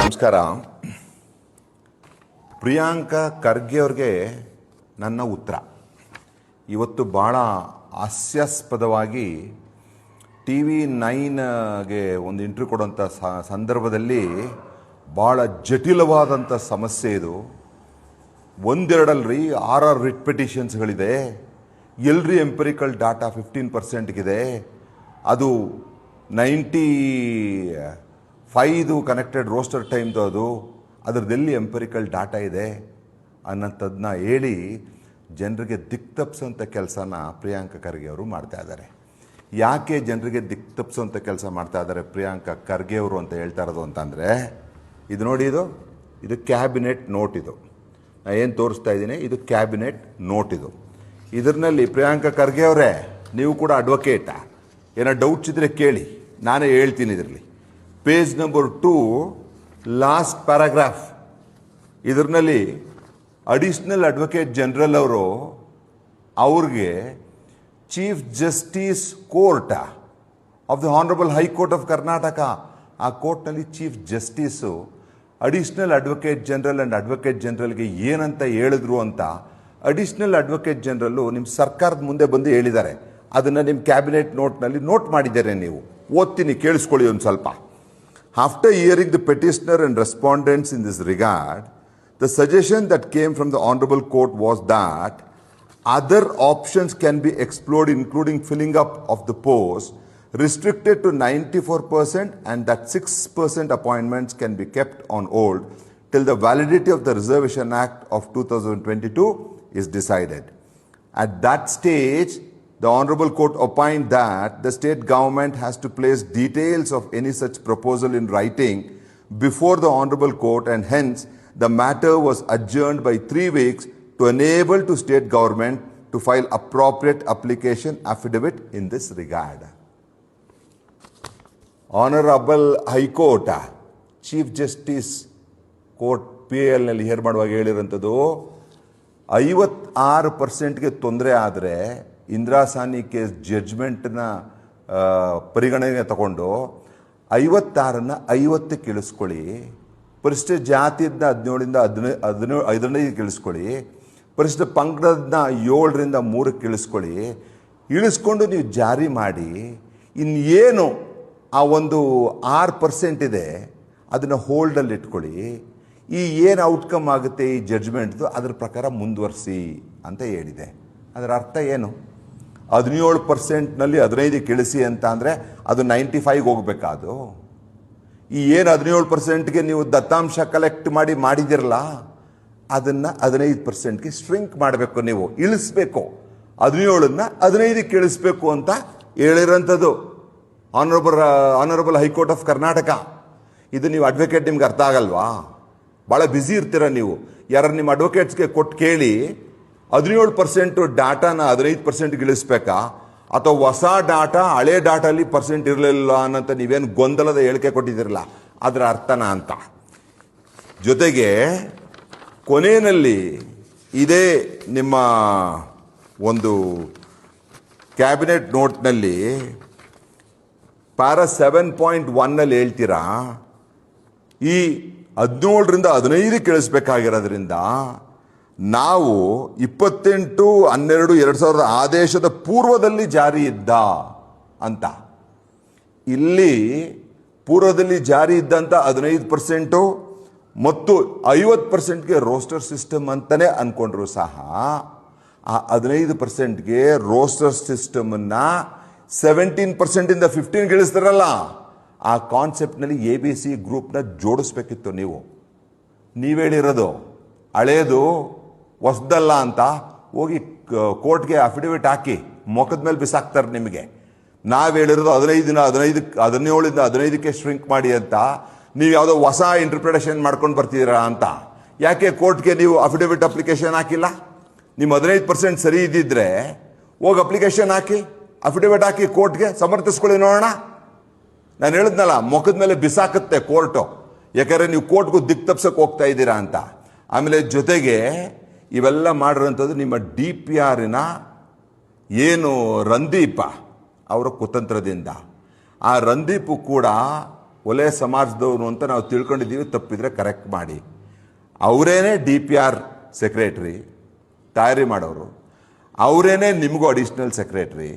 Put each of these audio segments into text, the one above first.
ನಮಸ್ಕಾರ. ಪ್ರಿಯಾಂಕಾ ಖರ್ಗೆ ಅವ್ರಿಗೆ ನನ್ನ ಉತ್ತರ. ಇವತ್ತು ಭಾಳ ಹಾಸ್ಯಾಸ್ಪದವಾಗಿ TV9ಗೆ ಒಂದು ಇಂಟರ್ವ್ಯೂ ಕೊಡುವಂಥ ಸಂದರ್ಭದಲ್ಲಿ ಭಾಳ ಜಟಿಲವಾದಂಥ ಸಮಸ್ಯೆ ಇದು. ಒಂದೆರಡಲ್ರಿ 6 ರಿಟ್ ಪಿಟಿಷನ್ಸ್ಗಳಿದೆ. ಎಲ್ರಿ ಎಂಪರಿಕಲ್ ಡಾಟಾ 15%ಗಿದೆ. ಅದು 95 ಕನೆಕ್ಟೆಡ್ ರೋಸ್ಟರ್ ಟೈಮ್ದು ಅದರದಲ್ಲಿ ಎಂಪರಿಕಲ್ ಡಾಟಾ ಇದೆ ಅನ್ನೋಂಥದ್ದನ್ನ ಹೇಳಿ ಜನರಿಗೆ ದಿಕ್ತಪ್ಸೋಂಥ ಕೆಲಸನ ಪ್ರಿಯಾಂಕಾ ಖರ್ಗೆ ಅವರು ಮಾಡ್ತಾ ಇದ್ದಾರೆ. ಯಾಕೆ ಜನರಿಗೆ ದಿಕ್ತಪ್ಸೋಂಥ ಕೆಲಸ ಮಾಡ್ತಾ ಇದ್ದಾರೆ ಪ್ರಿಯಾಂಕಾ ಖರ್ಗೆ ಅವರು ಅಂತ ಹೇಳ್ತಾ ಇರೋದು ಅಂತಂದರೆ, ಇದು ನೋಡಿ, ಇದು ಕ್ಯಾಬಿನೆಟ್ ನೋಟ್. ಇದು ನಾನು ಏನು ತೋರಿಸ್ತಾ ಇದ್ದೀನಿ, ಇದು ಕ್ಯಾಬಿನೆಟ್ ನೋಟ್. ಇದರಲ್ಲಿ ಪ್ರಿಯಾಂಕಾ ಖರ್ಗೆ ಅವರೇ, ನೀವು ಕೂಡ ಅಡ್ವೊಕೇಟಾ, ಏನೋ ಡೌಟ್ಸ್ ಇದ್ದರೆ ಕೇಳಿ, ನಾನೇ ಹೇಳ್ತೀನಿ. ಇದರಲ್ಲಿ ಪೇಜ್ ನಂಬರ್ 2 ಲಾಸ್ಟ್ ಪ್ಯಾರಾಗ್ರಾಫ್, ಇದರಲ್ಲಿ ಅಡಿಷ್ನಲ್ ಅಡ್ವೊಕೇಟ್ ಜನರಲ್ ಅವರು ಅವ್ರಿಗೆ chief justice court of the honourable high court of Karnataka, ಆ ಕೋರ್ಟ್ನಲ್ಲಿ chief justice additional advocate general and advocate ಜನರಲ್ಗೆ ಏನಂತ ಹೇಳಿದ್ರು ಅಂತ ಅಡಿಷ್ನಲ್ ಅಡ್ವೊಕೇಟ್ ಜನರಲ್ಲು ನಿಮ್ಮ ಸರ್ಕಾರದ ಮುಂದೆ ಬಂದು ಹೇಳಿದ್ದಾರೆ. ಅದನ್ನು ನಿಮ್ಮ ಕ್ಯಾಬಿನೆಟ್ ನೋಟ್ನಲ್ಲಿ ನೋಟ್ ಮಾಡಿದ್ದಾರೆ. ನೀವು ಓದ್ತೀನಿ, ಕೇಳಿಸ್ಕೊಳ್ಳಿ ಒಂದು ಸ್ವಲ್ಪ. After hearing the petitioner and respondents in this regard, the suggestion that came from the Honorable Court was that other options can be explored, including filling up of the post, restricted to 94%, and that 6% appointments can be kept on hold till the validity of the Reservation Act of 2022 is decided. At that stage, the Honorable Court opined that the state government has to place details of any such proposal in writing before the Honorable Court, and hence the matter was adjourned by 3 weeks to enable to state government to file appropriate application affidavit in this regard. Honorable High Court, Chief Justice Court PL ನಲ್ಲಿ hair ಮಾಡುವಾಗ ಹೇಳಿರೋಂಥದ್ದು, 56%ಗೆ ತೊಂದರೆ ಆದರೆ ಇಂದಿರಾ ಸಾನಿ case ಜಡ್ಜ್ಮೆಂಟ್ನ ಪರಿಗಣನೆ ತಗೊಂಡು 56ನ್ನು 50ಕ್ಕೆ ಇಳಿಸ್ಕೊಳ್ಳಿ, ಪರಿಶಿಷ್ಟ ಜಾತಿಯನ್ನ 17ರಿಂದ 15 ಇಳಿಸ್ಕೊಳ್ಳಿ, ಪರಿಶಿಷ್ಟ ಪಂಗಡದನ್ನ 7ರಿಂದ 3ಕ್ಕೆ ಇಳಿಸ್ಕೊಂಡು ನೀವು ಜಾರಿ ಮಾಡಿ. ಇನ್ನೇನು ಆ ಒಂದು 6% ಇದೆ ಅದನ್ನು ಹೋಲ್ಡಲ್ಲಿ ಇಟ್ಕೊಳ್ಳಿ. ಈ ಏನು ಔಟ್ಕಮ್ ಆಗುತ್ತೆ ಈ ಜಡ್ಜ್ಮೆಂಟ್ದು ಅದರ ಪ್ರಕಾರ ಮುಂದುವರಿಸಿ ಅಂತ ಹೇಳಿದೆ. ಅದರ ಅರ್ಥ ಏನು? 17%ನಲ್ಲಿ 15ಕ್ಕೆ ಇಳಿಸಿ ಅಂತ ಅಂದರೆ ಅದು 95ಗೆ ಹೋಗ್ಬೇಕಾದು. ಈ ಏನು 17%ಗೆ ನೀವು ದತ್ತಾಂಶ ಕಲೆಕ್ಟ್ ಮಾಡಿದಿರಲ್ಲ, ಅದನ್ನು 15%ಗೆ ಶ್ರಿಂಕ್ ಮಾಡಬೇಕು, ನೀವು ಇಳಿಸ್ಬೇಕು. 17ನ್ನು 15ಕ್ಕೆ ಇಳಿಸ್ಬೇಕು ಅಂತ ಹೇಳಿರೋಂಥದ್ದು ಆನರಬಲ್ ಹೈಕೋರ್ಟ್ ಆಫ್ ಕರ್ನಾಟಕ. ಇದು ನೀವು ಅಡ್ವೊಕೇಟ್, ನಿಮ್ಗೆ ಅರ್ಥ ಆಗಲ್ವಾ? ಭಾಳ ಬ್ಯುಸಿ ಇರ್ತೀರ ನೀವು. ಯಾರು ನಿಮ್ಮ ಅಡ್ವೊಕೇಟ್ಸ್ಗೆ ಕೊಟ್ಟು ಕೇಳಿ, 17% ಡಾಟಾನ 15%ಗೆ ಇಳಿಸ್ಬೇಕಾ, ಅಥವಾ ಹೊಸ ಡಾಟಾ ಹಳೆ ಡಾಟಲ್ಲಿ ಪರ್ಸೆಂಟ್ ಇರಲಿಲ್ಲ ಅನ್ನೋಂಥ ನೀವೇನು ಗೊಂದಲದ ಹೇಳಿಕೆ ಕೊಟ್ಟಿದ್ದೀರಲ್ಲ, ಅದರ ಅರ್ಥನ ಅಂತ. ಜೊತೆಗೆ ಕೊನೆಯಲ್ಲಿ ಇದೇ ನಿಮ್ಮ ಒಂದು ಕ್ಯಾಬಿನೆಟ್ ನೋಟ್ನಲ್ಲಿ ಪ್ಯಾರಾ 7.1ನಲ್ಲಿ ಹೇಳ್ತೀರಾ, ಈ 17ರಿಂದ 15ಕ್ಕೆ ಇಳಿಸ್ಬೇಕಾಗಿರೋದ್ರಿಂದ ನಾವು 28/12/2000 ಆದೇಶದ ಪೂರ್ವದಲ್ಲಿ ಜಾರಿ ಇದ್ದ ಅಂತ. ಇಲ್ಲಿ ಪೂರ್ವದಲ್ಲಿ ಜಾರಿ ಇದ್ದಂಥ 15% ಮತ್ತು 50%ಗೆ ರೋಸ್ಟರ್ ಸಿಸ್ಟಮ್ ಅಂತಲೇ ಅಂದ್ಕೊಂಡ್ರು ಸಹ, ಆ 15%ಗೆ ರೋಸ್ಟರ್ ಸಿಸ್ಟಮನ್ನು 17%ಇಂದ 15ಗೆ ಇಳಿಸ್ತಾರಲ್ಲ, ಆ ಕಾನ್ಸೆಪ್ಟ್ನಲ್ಲಿ ABC ಗ್ರೂಪ್ನ ಜೋಡಿಸ್ಬೇಕಿತ್ತು. ನೀವು ಹೇಳಿರೋದು ಹಳೇದು ಹೊಸದಲ್ಲ ಅಂತ ಹೋಗಿ ಕೋರ್ಟ್ಗೆ ಅಫಿಡವಿಟ್ ಹಾಕಿ ಮೊಕದ ಮೇಲೆ ಬಿಸಾಕ್ತಾರೆ ನಿಮಗೆ. ನಾವು ಹೇಳಿರೋದು 17ರಿಂದ 15ಕ್ಕೆ ಶ್ರಿಂಕ್ ಮಾಡಿ ಅಂತ. ನೀವು ಯಾವುದೋ ಹೊಸ ಇಂಟರ್ಪ್ರಿಟೇಷನ್ ಮಾಡ್ಕೊಂಡು ಬರ್ತಿದ್ದೀರಾ ಅಂತ. ಯಾಕೆ ಕೋರ್ಟ್ಗೆ ನೀವು ಅಫಿಡವಿಟ್ ಅಪ್ಲಿಕೇಶನ್ ಹಾಕಿಲ್ಲ? ನಿಮ್ಮ 15% ಸರಿ ಇದ್ದಿದ್ರೆ ಹೋಗಿ ಅಪ್ಲಿಕೇಶನ್ ಹಾಕಿ, ಅಫಿಡವಿಟ್ ಹಾಕಿ ಕೋರ್ಟ್ಗೆ ಸಮರ್ಥಿಸ್ಕೊಳ್ಳಿ ನೋಡೋಣ. ನಾನು ಹೇಳಿದ್ನಲ್ಲ, ಮೊಕದ ಮೇಲೆ ಬಿಸಾಕುತ್ತೆ ಕೋರ್ಟು, ಯಾಕಂದರೆ ನೀವು ಕೋರ್ಟ್ಗೂ ದಿಕ್ ತಪ್ಸಕ್ಕೆ ಹೋಗ್ತಾ ಇದ್ದೀರಾ ಅಂತ. ಆಮೇಲೆ ಜೊತೆಗೆ ಇವೆಲ್ಲ ಮಾಡಿರೋಂಥದ್ದು ನಿಮ್ಮ DPRನ ಏನು ರಂದೀಪ ಅವರ ಕುತಂತ್ರದಿಂದ. ಆ ರಂದೀಪು ಕೂಡ ಒಲೆ ಸಮಾಜದವರು ಅಂತ ನಾವು ತಿಳ್ಕೊಂಡಿದ್ದೀವಿ, ತಪ್ಪಿದ್ರೆ ಕರೆಕ್ಟ್ ಮಾಡಿ. ಅವರೇನೆ DPR ಸೆಕ್ರೆಟ್ರಿ ತಯಾರಿ ಮಾಡೋರು, ಅವರೇನೆ ನಿಮಗೂ ಅಡಿಷ್ನಲ್ ಸೆಕ್ರೆಟ್ರಿ,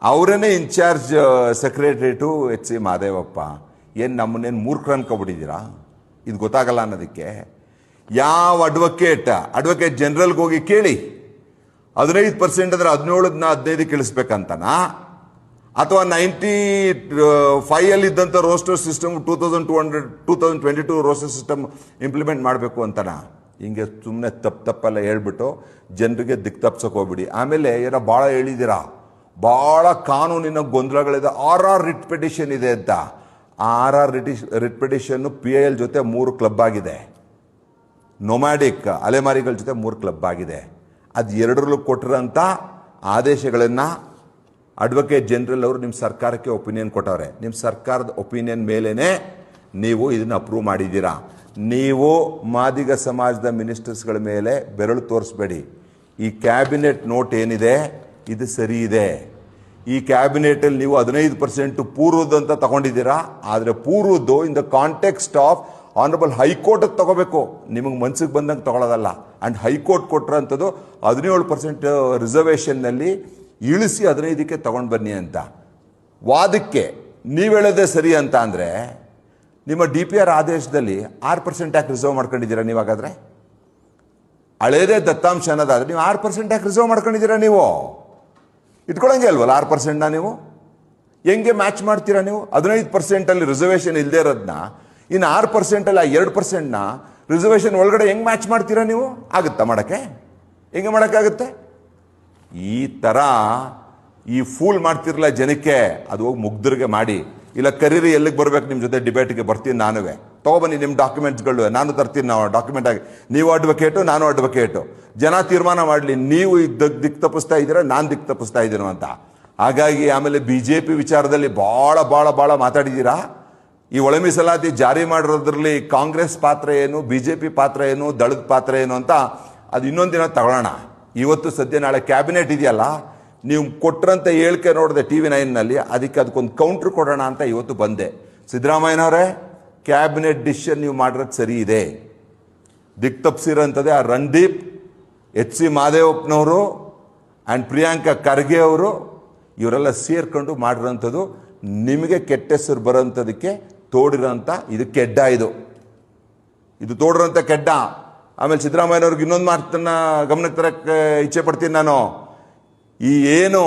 ಅವರೇನೆ in charge secretary to HC Mahadevappa. ಏನು ನಮ್ಮನ್ನೇನು ಮೂರ್ಖರು ಅನ್ಕೊಬಿಟ್ಟಿದ್ದೀರಾ? ಇದು ಗೊತ್ತಾಗಲ್ಲ ಅನ್ನೋದಕ್ಕೆ. ಯಾವ ಅಡ್ವೊಕೇಟ್ ಜನರಲ್ಗೆ ಹೋಗಿ ಕೇಳಿ, 15% ಅಂದರೆ 17 ಇಳಿಸ್ಬೇಕಂತನಾ, ಅಥವಾ 95 ಇದ್ದಂಥ roster system 2022 roster system implement ಮಾಡಬೇಕು ಅಂತನಾ? ಹಿಂಗೆ ಸುಮ್ಮನೆ ತಪ್ಪೆಲ್ಲ ಹೇಳ್ಬಿಟ್ಟು ಜನರಿಗೆ ದಿಕ್ಕು ತಪ್ಸಕ್ಕೆ ಹೋಗ್ಬಿಡಿ. ಆಮೇಲೆ ಏನೋ ಭಾಳ ಹೇಳಿದ್ದೀರಾ, ಭಾಳ ಕಾನೂನಿನ ಗೊಂದಲಗಳಿದೆ. RR ರಿಟ್ ಪಿಟಿಷನ್ ಇದೆ ಅಂತ. RR ರಿಟ್ ಪಿಟಿಷನ್ನು PIL ಜೊತೆ 3 ಕ್ಲಬ್ ಆಗಿದೆ, ನೊಮ್ಯಾಡಿಕ್ ಅಲೆಮಾರಿಗಳ ಜೊತೆ 3 ಕ್ಲಬ್ ಆಗಿದೆ. ಅದು ಎರಡರಲ್ಲೂ ಕೊಟ್ಟಿರೋಂಥ ಆದೇಶಗಳನ್ನು ಅಡ್ವೊಕೇಟ್ ಜನರಲ್ ಅವರು ನಿಮ್ಮ ಸರ್ಕಾರಕ್ಕೆ ಒಪಿನಿಯನ್ ಕೊಟ್ಟವ್ರೆ. ನಿಮ್ಮ ಸರ್ಕಾರದ ಒಪಿನಿಯನ್ ಮೇಲೇ ನೀವು ಇದನ್ನು ಅಪ್ರೂವ್ ಮಾಡಿದ್ದೀರಾ. ನೀವು ಮಾದಿಗ ಸಮಾಜದ ಮಿನಿಸ್ಟರ್ಸ್ಗಳ ಮೇಲೆ ಬೆರಳು ತೋರಿಸ್ಬೇಡಿ. ಈ ಕ್ಯಾಬಿನೆಟ್ ನೋಟ್ ಏನಿದೆ ಇದು ಸರಿ ಇದೆ. ಈ ಕ್ಯಾಬಿನೆಟಲ್ಲಿ ನೀವು 15% ಪೂರ್ವದಂತ ತಗೊಂಡಿದ್ದೀರಾ. ಆದರೆ ಪೂರ್ವದ್ದು in the context of honourable high court ತಗೋಬೇಕು, ನಿಮಗೆ ಮನ್ಸಿಗೆ ಬಂದಂಗೆ ತಗೊಳ್ಳೋದಲ್ಲ. ಆ್ಯಂಡ್ ಹೈಕೋರ್ಟ್ ಕೊಟ್ಟಿರೋಂಥದ್ದು 17% ರಿಸರ್ವೇಷನ್ನಲ್ಲಿ ಇಳಿಸಿ 15ಕ್ಕೆ ತಗೊಂಡು ಬನ್ನಿ ಅಂತ. ವಾದಕ್ಕೆ ನೀವು ಹೇಳೋದೇ ಸರಿ ಅಂತ ಅಂದರೆ ನಿಮ್ಮ DPR ಆದೇಶದಲ್ಲಿ 6% ಯಾಕೆ ರಿಸರ್ವ್ ಮಾಡ್ಕೊಂಡಿದ್ದೀರಾ ನೀವು? ಹಾಗಾದರೆ ಹಳೇದೇ ದತ್ತಾಂಶ ಅನ್ನೋದಾದರೆ ನೀವು 6% ಯಾಕೆ ರಿಸರ್ವ್ ಮಾಡ್ಕೊಂಡಿದ್ದೀರಾ? ನೀವು ಇಟ್ಕೊಳ್ಳಂಗೆ ಅಲ್ವಲ್ಲ 6%ನ ನೀವು ಹೆಂಗೆ ಮ್ಯಾಚ್ ಮಾಡ್ತೀರಾ? ನೀವು 15% ರಿಸರ್ವೇಷನ್ ಇಲ್ಲದೆ ಇರೋದನ್ನ ಇನ್ನು 6% ಆ 2%ನ ರಿಸರ್ವೇಷನ್ ಒಳಗಡೆ ಹೆಂಗೆ ಮ್ಯಾಚ್ ಮಾಡ್ತೀರಾ ನೀವು? ಆಗುತ್ತಾ ಮಾಡೋಕ್ಕೆ? ಹೆಂಗೆ ಮಾಡೋಕ್ಕಾಗುತ್ತೆ? ಈ ಥರ ಈ ಫೂಲ್ ಮಾಡ್ತಿರಲ್ಲ ಜನಕ್ಕೆ, ಅದು ಹೋಗಿ ಮುಗ್ಧರಿಗೆ ಮಾಡಿ. ಇಲ್ಲ ಕರೀರಿ, ಎಲ್ಲಿಗೆ ಬರ್ಬೇಕು ನಿಮ್ಮ ಜೊತೆ ಡಿಬೇಟ್ಗೆ ಬರ್ತೀನಿ ನಾನುವೇ. ತೊಗೊಬನ್ನಿ ನಿಮ್ಮ ಡಾಕ್ಯುಮೆಂಟ್ಸ್ಗಳು, ನಾನು ತರ್ತೀನಿ. ನಾವು ಡಾಕ್ಯುಮೆಂಟ್ ಆಗಿ ನೀವು ಅಡ್ವೊಕೇಟು, ನಾನು ಅಡ್ವೊಕೇಟು. ಜನ ತೀರ್ಮಾನ ಮಾಡಲಿ, ನೀವು ದಿಕ್ಕು ತಪ್ಪಿಸ್ತಾ ಇದ್ದೀರಾ, ನಾನು ದಿಕ್ಕು ತಪ್ಪಿಸ್ತಾ ಇದ್ದೀನೋ ಅಂತ. ಹಾಗಾಗಿ ಆಮೇಲೆ BJP ವಿಚಾರದಲ್ಲಿ ಭಾಳ ಮಾತಾಡಿದ್ದೀರಾ. ಈ ಒಳ ಮೀಸಲಾತಿ ಜಾರಿ ಮಾಡಿರೋದ್ರಲ್ಲಿ ಕಾಂಗ್ರೆಸ್ ಪಾತ್ರ ಏನು, BJP ಪಾತ್ರ ಏನು, ದಳದ ಪಾತ್ರ ಏನು ಅಂತ ಅದು ಇನ್ನೊಂದು ದಿನ ತಗೊಳ್ಳೋಣ. ಇವತ್ತು ಸದ್ಯ ನಾಳೆ ಕ್ಯಾಬಿನೆಟ್ ಇದೆಯಲ್ಲ, ನೀವು ಕೊಟ್ಟರಂತ ಹೇಳಿಕೆ ನೋಡಿದೆ TV9ನಲ್ಲಿ, ಅದಕ್ಕೊಂದು ಕೌಂಟ್ರ್ ಕೊಡೋಣ ಅಂತ ಇವತ್ತು ಬಂದೆ. ಸಿದ್ದರಾಮಯ್ಯನವರೇ, ಕ್ಯಾಬಿನೆಟ್ ಡಿಸಿಷನ್ ನೀವು ಮಾಡಿರೋದು ಸರಿ ಇದೆ. ದಿಕ್ಕು ತಪ್ಪಿಸಿರೋಂಥದ್ದೇ ಆ ರಣದೀಪ್, HC ಮಹದೇವಪ್ಪನವರು ಆ್ಯಂಡ್ ಪ್ರಿಯಾಂಕಾ ಖರ್ಗೆ ಅವರು, ಇವರೆಲ್ಲ ಸೇರ್ಕೊಂಡು ಮಾಡಿರೋಂಥದ್ದು ನಿಮಗೆ ಕೆಟ್ಟ ಹೆಸರು ಬರೋಂಥದಕ್ಕೆ ತೋಡಿರೋಂಥ ಇದು ಕೆಡ್ಡ. ಇದು ತೋಡಿರೋಂಥ ಕೆಡ್ಡ. ಆಮೇಲೆ ಸಿದ್ದರಾಮಯ್ಯನವ್ರಿಗೆ ಇನ್ನೊಂದು ಮಾತನ್ನ ಗಮನಕ್ಕೆ ತರಕ್ಕೆ ಇಚ್ಛೆ ಪಡ್ತೀನಿ ನಾನು. ಈ ಏನು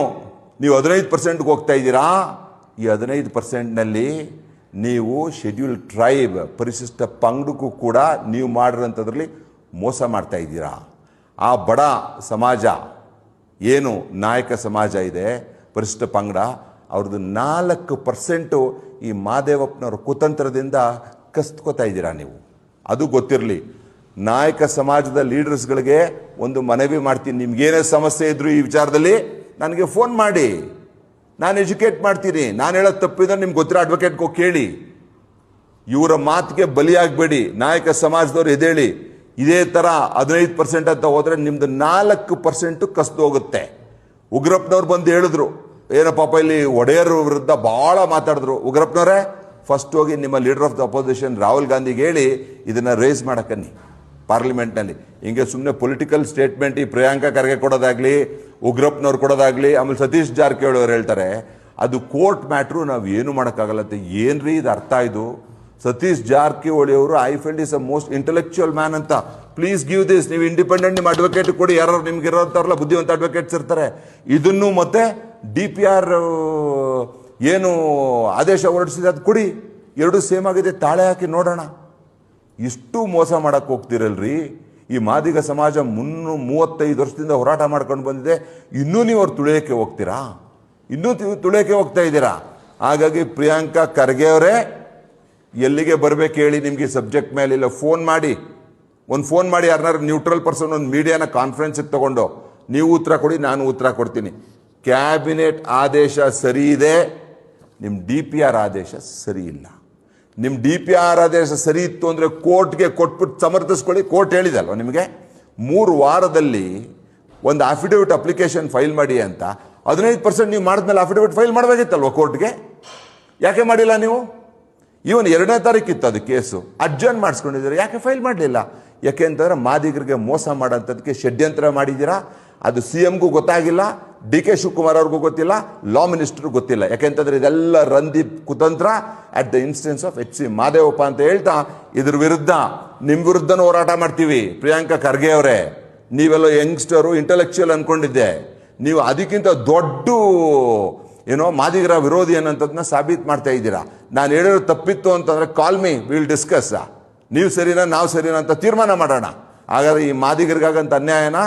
ನೀವು 15%ಗೆ ಹೋಗ್ತಾ ಇದ್ದೀರಾ, ಈ 15%ನಲ್ಲಿ ನೀವು ಶೆಡ್ಯೂಲ್ ಟ್ರೈಬ್ ಪರಿಶಿಷ್ಟ ಪಂಗಡಕ್ಕೂ ಕೂಡ ನೀವು ಮಾಡಿರೋಂಥದ್ರಲ್ಲಿ ಮೋಸ ಮಾಡ್ತಾ ಇದ್ದೀರಾ. ಆ ಬಡ ಸಮಾಜ ಏನು ನಾಯಕ ಸಮಾಜ ಇದೆ, ಪರಿಶಿಷ್ಟ ಪಂಗಡ, ಅವ್ರದ್ದು 4% ಈ ಮಹದೇವಪ್ಪನವ್ರ ಕುತಂತ್ರದಿಂದ ಕಸ್ತ್ಕೋತಾ ಇದ್ದೀರಾ ನೀವು. ಅದು ಗೊತ್ತಿರಲಿ. ನಾಯಕ ಸಮಾಜದ ಲೀಡರ್ಸ್ಗಳಿಗೆ ಒಂದು ಮನವಿ ಮಾಡ್ತೀನಿ, ನಿಮ್ಗೇನೇ ಸಮಸ್ಯೆ ಇದ್ದರೂ ಈ ವಿಚಾರದಲ್ಲಿ ನನಗೆ ಫೋನ್ ಮಾಡಿ, ನಾನು ಎಜುಕೇಟ್ ಮಾಡ್ತೀನಿ. ನಾನು ಹೇಳೋದು ತಪ್ಪಿದ್ರೆ ನಿಮ್ಗೆ ಗೊತ್ತಿರೋ ಅಡ್ವೊಕೇಟ್ಗೆ ಹೋಗಿ ಕೇಳಿ. ಇವರ ಮಾತಿಗೆ ಬಲಿಯಾಗಬೇಡಿ. ನಾಯಕ ಸಮಾಜದವ್ರು ಎದ್ದೇಳಿ. ಇದೇ ಥರ 15% ಅಂತ ಹೋದರೆ ನಿಮ್ಮದು 4% ಕಸ್ದು ಹೋಗುತ್ತೆ. ಉಗ್ರಪ್ಪನವ್ರು ಬಂದು ಹೇಳಿದ್ರು, ಏನೋ ಪಾಪ ಇಲ್ಲಿ ಒಡೆಯರ್ ವಿರುದ್ಧ ಭಾಳ ಮಾತಾಡಿದ್ರು. ಉಗ್ರಪ್ಪನವರೇ, ಫಸ್ಟ್ ಹೋಗಿ ನಿಮ್ಮ leader of the opposition Rahul ಗಾಂಧಿಗೆ ಹೇಳಿ ಇದನ್ನು ರೇಸ್ ಮಾಡಕ್ಕನ್ನಿ ಪಾರ್ಲಿಮೆಂಟ್ನಲ್ಲಿ. ಹಿಂಗೆ ಸುಮ್ಮನೆ ಪೊಲಿಟಿಕಲ್ ಸ್ಟೇಟ್ಮೆಂಟ್ ಈ ಪ್ರಿಯಾಂಕಾ ಖರ್ಗೆ ಕೊಡೋದಾಗಲಿ, ಉಗ್ರಪ್ಪನವ್ರು ಕೊಡೋದಾಗಲಿ, ಆಮೇಲೆ ಸತೀಶ್ ಜಾರಕಿಹೊಳಿ ಅವ್ರು ಹೇಳ್ತಾರೆ ಅದು ಕೋರ್ಟ್ ಮ್ಯಾಟ್ರು, ನಾವು ಏನು ಮಾಡೋಕ್ಕಾಗಲ್ಲತ್ತೆ. ಏನ್ರಿ ಇದು ಅರ್ಥ? ಇದು ಸತೀಶ್ ಜಾರಕಿಹೊಳಿ ಅವರು I feel is a most intellectual man ಅಂತ. Please give this. ನೀವು ಇಂಡಿಪೆಂಡೆಂಟ್ ನಿಮ್ಮ ಅಡ್ವೊಕೇಟ್ ಕೊಡಿ. ಯಾರು ನಿಮ್ಗೆ ಇರೋಂಥವ್ರಲ್ಲ ಬುದ್ಧಿವಂತ ಅಡ್ವೊಕೇಟ್ಸ್ ಇರ್ತಾರೆ. ಇದನ್ನು ಮತ್ತೆ DPR ಏನು ಆದೇಶ ಹೊರಡಿಸಿದೆ ಅದು ಕೊಡಿ. ಎರಡೂ ಸೇಮ್ ಆಗಿದೆ, ತಾಳೆ ಹಾಕಿ ನೋಡೋಣ. ಇಷ್ಟು ಮೋಸ ಮಾಡಕ್ಕೆ ಹೋಗ್ತಿರಲ್ರಿ. ಈ ಮಾದಿಗ ಸಮಾಜ 35 ವರ್ಷದಿಂದ ಹೋರಾಟ ಮಾಡ್ಕೊಂಡು ಬಂದಿದೆ. ಇನ್ನೂ ನೀವು ಅವ್ರು ತುಳಿಯೋಕ್ಕೆ ಹೋಗ್ತೀರಾ? ಇನ್ನೂ ತುಳಿಯೋಕ್ಕೆ ಹೋಗ್ತಾ ಇದ್ದೀರಾ? ಹಾಗಾಗಿ ಪ್ರಿಯಾಂಕಾ ಖರ್ಗೆ ಅವರೇ, ಎಲ್ಲಿಗೆ ಬರಬೇಕು ಹೇಳಿ ನಿಮಗೆ ಸಬ್ಜೆಕ್ಟ್ ಮೇಲೆ. ಇಲ್ಲ ಫೋನ್ ಮಾಡಿ, ಯಾರನ್ನಾರು ನ್ಯೂಟ್ರಲ್ ಪರ್ಸನ್ ಒಂದು ಮೀಡಿಯಾನ ಕಾನ್ಫರೆನ್ಸಿಗೆ ತಗೊಂಡು ನೀವು ಉತ್ತರ ಕೊಡಿ, ನಾನು ಉತ್ತರ ಕೊಡ್ತೀನಿ. ಕ್ಯಾಬಿನೆಟ್ ಆದೇಶ ಸರಿ ಇದೆ, ನಿಮ್ಮ DPR ಆದೇಶ ಸರಿ ಇಲ್ಲ. ನಿಮ್ಮ DPR ಆದೇಶ ಸರಿ ಇತ್ತು ಅಂದರೆ ಕೋರ್ಟ್ಗೆ ಕೊಟ್ಬಿಟ್ಟು ಸಮರ್ಥಿಸ್ಕೊಳ್ಳಿ. ಕೋರ್ಟ್ ಹೇಳಿದಲ್ವ ನಿಮಗೆ 3 ವಾರದಲ್ಲಿ ಒಂದು ಅಫಿಡವಿಟ್ ಅಪ್ಲಿಕೇಶನ್ ಫೈಲ್ ಮಾಡಿ ಅಂತ. 15% ನೀವು ಮಾಡಿದ್ಮೇಲೆ ಅಫಿಡವಿಟ್ ಫೈಲ್ ಮಾಡಬೇಕಿತ್ತಲ್ವ ಕೋರ್ಟ್ಗೆ? ಯಾಕೆ ಮಾಡಿಲ್ಲ ನೀವು? ಇವನ್ 2ನೇ ತಾರೀಕು ಇತ್ತು ಅದು ಕೇಸು, ಅಡ್ಜರ್ನ್ ಮಾಡಿಸ್ಕೊಂಡಿದ್ದಾರೆ. ಯಾಕೆ ಫೈಲ್ ಮಾಡಲಿಲ್ಲ? ಯಾಕೆ ಅಂತಂದ್ರೆ ಮಾದಿಗರಿಗೆ ಮೋಸ ಮಾಡೋಂಥದ್ದಕ್ಕೆ ಷಡ್ಯಂತ್ರ ಮಾಡಿದ್ದೀರಾ. ಅದು CMಗೂ ಗೊತ್ತಾಗಿಲ್ಲ, DK ಶಿವಕುಮಾರ್ ಅವ್ರಿಗೂ ಗೊತ್ತಿಲ್ಲ, ಲಾ ಮಿನಿಸ್ಟರ್ಗೂ ಗೊತ್ತಿಲ್ಲ. ಯಾಕೆಂತಂದ್ರೆ ಇದೆಲ್ಲ ರಂದೀಪ್ ಕುತಂತ್ರ at the instance of HC Madevappa ಅಂತ ಹೇಳ್ತಾ, ಇದ್ರ ವಿರುದ್ಧ ನಿಮ್ಮ ವಿರುದ್ಧನೂ ಹೋರಾಟ ಮಾಡ್ತೀವಿ. ಪ್ರಿಯಾಂಕಾ ಖರ್ಗೆ ಅವರೇ, ನೀವೆಲ್ಲ ಯಂಗ್ಸ್ಟರು ಇಂಟೆಲೆಕ್ಚುಯಲ್ ಅನ್ಕೊಂಡಿದ್ದೆ, ನೀವು ಅದಕ್ಕಿಂತ ದೊಡ್ಡ ಮಾದಿಗರ ವಿರೋಧಿ ಅನ್ನೋಂಥದ್ದನ್ನ ಸಾಬೀತು ಮಾಡ್ತಾ ಇದ್ದೀರಾ. ನಾನು ಹೇಳಿರೋ ತಪ್ಪಿತ್ತು ಅಂತಂದ್ರೆ ಕಾಲ್ ಮೀ, ವಿಲ್ ಡಿಸ್ಕಸ್. ನೀವು ಸರಿನಾ ನಾವು ಸರಿನಾ ಅಂತ ತೀರ್ಮಾನ ಮಾಡೋಣ. ಹಾಗಾದ್ರೆ ಈ ಮಾದಿಗರಿಗಾಗಂತ ಅನ್ಯಾಯನ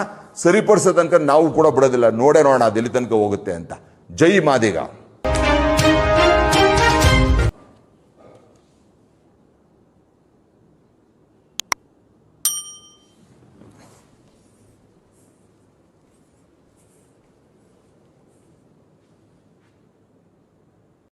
ಸರಿಪಡಿಸೋ ತನಕ ನಾವು ಕೂಡ ಬಿಡೋದಿಲ್ಲ. ನೋಡೋಣ ಅದು ಎಲ್ಲಿ ತನಕ ಹೋಗುತ್ತೆ ಅಂತ. ಜೈ ಮಾದಿಗ.